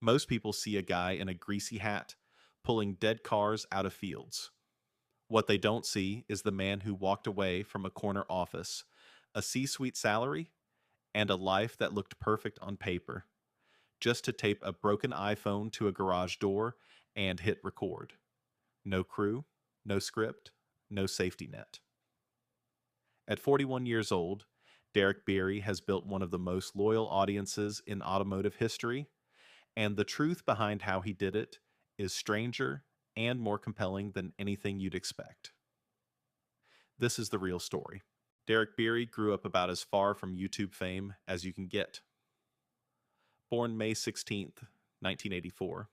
Most people see a guy in a greasy hat pulling dead cars out of fields. What they don't see is the man who walked away from a corner office, a C suite salary, and a life that looked perfect on paper, just to tape a broken iPhone to a garage door and hit record. No crew, no script, no safety net. At 41 years old, Derek Bieri has built one of the most loyal audiences in automotive history, and the truth behind how he did it is stranger and more compelling than anything you'd expect. This is the real story. Derek Beery grew up about as far from YouTube fame as you can get. Born May 16th, 1984,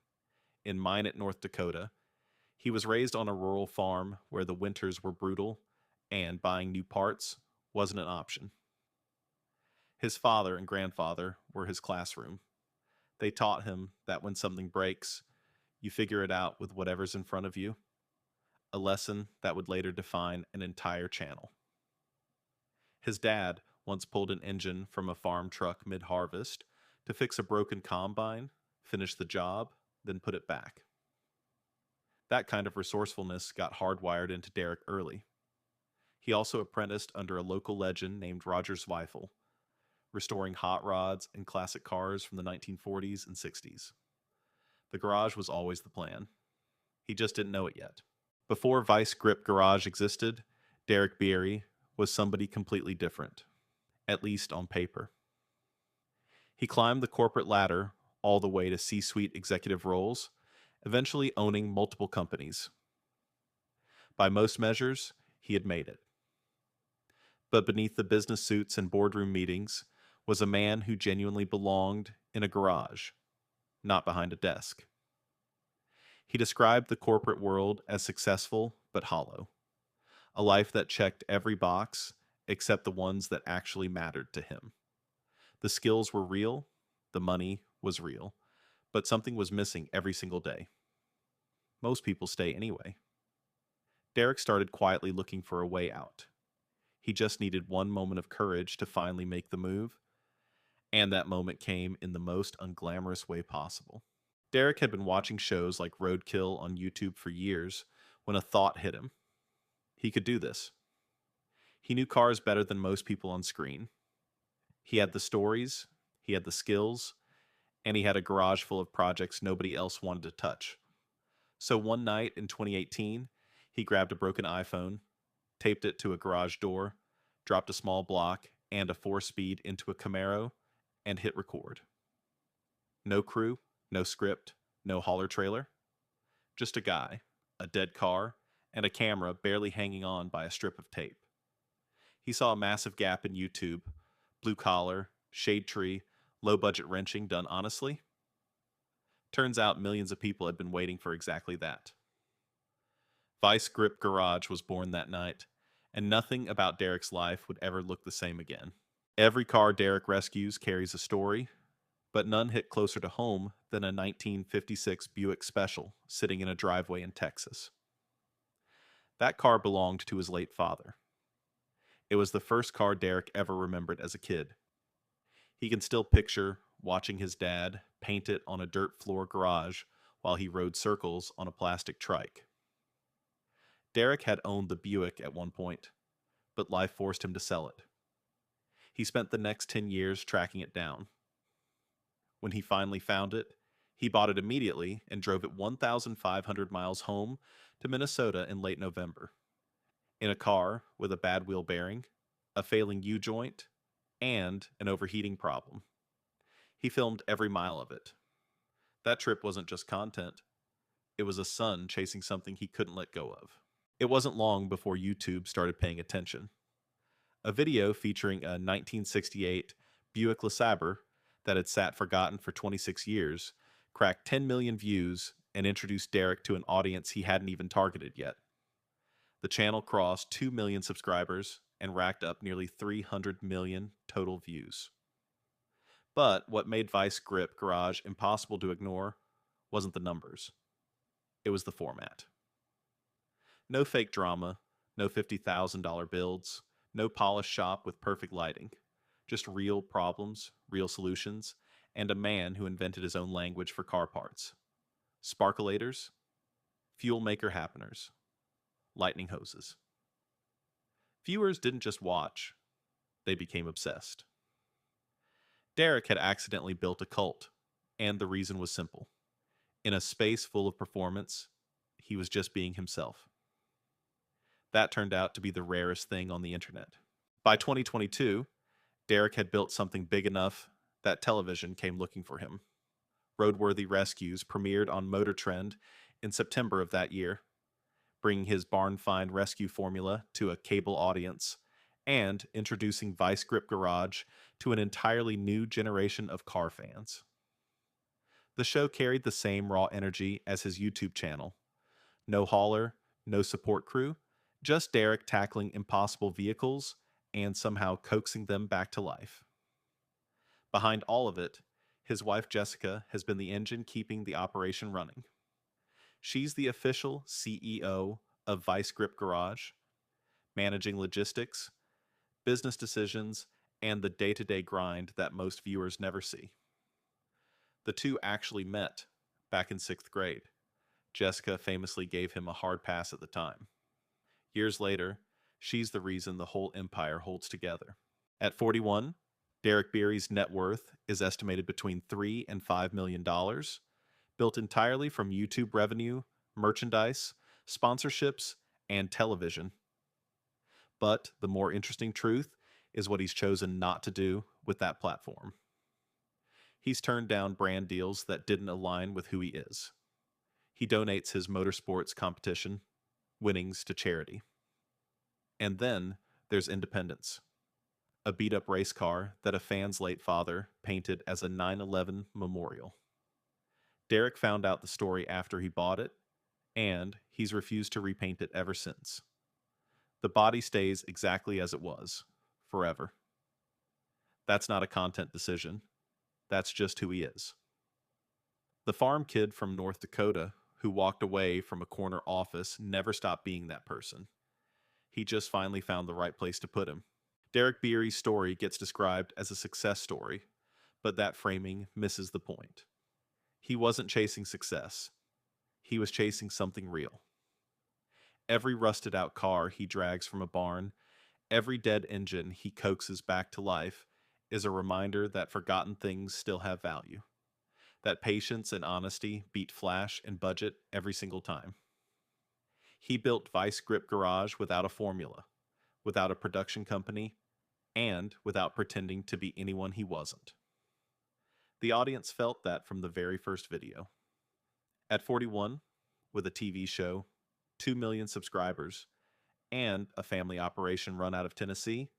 in Minot, North Dakota, he was raised on a rural farm where the winters were brutal and buying new parts wasn't an option. His father and grandfather were his classroom. They taught him that when something breaks, you figure it out with whatever's in front of you, a lesson that would later define an entire channel. His dad once pulled an engine from a farm truck mid-harvest to fix a broken combine, finish the job, then put it back. That kind of resourcefulness got hardwired into Derek early. He also apprenticed under a local legend named Roger Zweifel, restoring hot rods and classic cars from the 1940s and 60s. The garage was always the plan. He just didn't know it yet. Before Vice Grip Garage existed, Derek Bieri was somebody completely different, at least on paper. He climbed the corporate ladder all the way to C-suite executive roles, eventually owning multiple companies. By most measures, he had made it. But beneath the business suits and boardroom meetings was a man who genuinely belonged in a garage, not behind a desk. He described the corporate world as successful but hollow, a life that checked every box except the ones that actually mattered to him. The skills were real, the money was real, but something was missing every single day. Most people stay anyway. Derek started quietly looking for a way out. He just needed one moment of courage to finally make the move, and that moment came in the most unglamorous way possible. Derek had been watching shows like Roadkill on YouTube for years when a thought hit him. He could do this. He knew cars better than most people on screen. He had the stories, he had the skills, and he had a garage full of projects nobody else wanted to touch. So one night in 2018, he grabbed a broken iPhone, taped it to a garage door, dropped a small block and a 4-speed into a Camaro, and hit record. No crew, no script, no hauler trailer. Just a guy, a dead car, and a camera barely hanging on by a strip of tape. He saw a massive gap in YouTube, blue collar, shade tree, low budget wrenching done honestly. Turns out millions of people had been waiting for exactly that. Vice Grip Garage was born that night, and nothing about Derek's life would ever look the same again. Every car Derek rescues carries a story, but none hit closer to home than a 1956 Buick Special sitting in a driveway in Texas. That car belonged to his late father. It was the first car Derek ever remembered as a kid. He can still picture watching his dad paint it on a dirt floor garage while he rode circles on a plastic trike. Derek had owned the Buick at one point, but life forced him to sell it. He spent the next 10 years tracking it down. When he finally found it, he bought it immediately and drove it 1,500 miles home to Minnesota in late November. In a car with a bad wheel bearing, a failing U-joint, and an overheating problem. He filmed every mile of it. That trip wasn't just content. It was a son chasing something he couldn't let go of. It wasn't long before YouTube started paying attention. A video featuring a 1968 Buick LeSabre that had sat forgotten for 26 years cracked 10 million views and introduced Derek to an audience he hadn't even targeted yet. The channel crossed 2 million subscribers and racked up nearly 300 million total views. But what made Vice Grip Garage impossible to ignore wasn't the numbers. It was the format. No fake drama, no $50,000 builds, no polished shop with perfect lighting. Just real problems, real solutions, and a man who invented his own language for car parts. Sparkulators, fuel maker happeners, lightning hoses. Viewers didn't just watch, they became obsessed. Derek had accidentally built a cult, and the reason was simple. In a space full of performance, he was just being himself. That turned out to be the rarest thing on the internet. By 2022, Derek had built something big enough that television came looking for him. Roadworthy Rescues premiered on Motor Trend in September of that year, bringing his barn find rescue formula to a cable audience and introducing Vice Grip Garage to an entirely new generation of car fans. The show carried the same raw energy as his YouTube channel. No hauler, no support crew, just Derek tackling impossible vehicles and somehow coaxing them back to life. Behind all of it, his wife Jessica has been the engine keeping the operation running. She's the official CEO of Vice Grip Garage, managing logistics, business decisions, and the day-to-day grind that most viewers never see. The two actually met back in 6th grade. Jessica famously gave him a hard pass at the time. Years later, she's the reason the whole empire holds together. At 41, Derek Bieri's net worth is estimated between $3 and $5 million, built entirely from YouTube revenue, merchandise, sponsorships, and television. But the more interesting truth is what he's chosen not to do with that platform. He's turned down brand deals that didn't align with who he is. He donates his motorsports competition winnings to charity. And then there's independence. A beat-up race car that a fan's late father painted as a 9/11 memorial. Derek found out the story after he bought it, and he's refused to repaint it ever since. The body stays exactly as it was, forever. That's not a content decision. That's just who he is. The farm kid from North Dakota who walked away from a corner office never stopped being that person. He just finally found the right place to put him. Derek Bieri's story gets described as a success story, but that framing misses the point. He wasn't chasing success. He was chasing something real. Every rusted out car he drags from a barn, every dead engine he coaxes back to life, is a reminder that forgotten things still have value. That patience and honesty beat flash and budget every single time. He built Vice Grip Garage without a formula, without a production company, and without pretending to be anyone he wasn't. The audience felt that from the very first video. At 41, with a TV show, 2 million subscribers, and a family operation run out of Tennessee,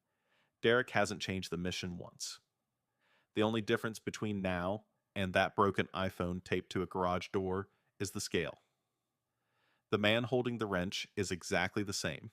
Derek hasn't changed the mission once. The only difference between now and that broken iPhone taped to a garage door is the scale. The man holding the wrench is exactly the same.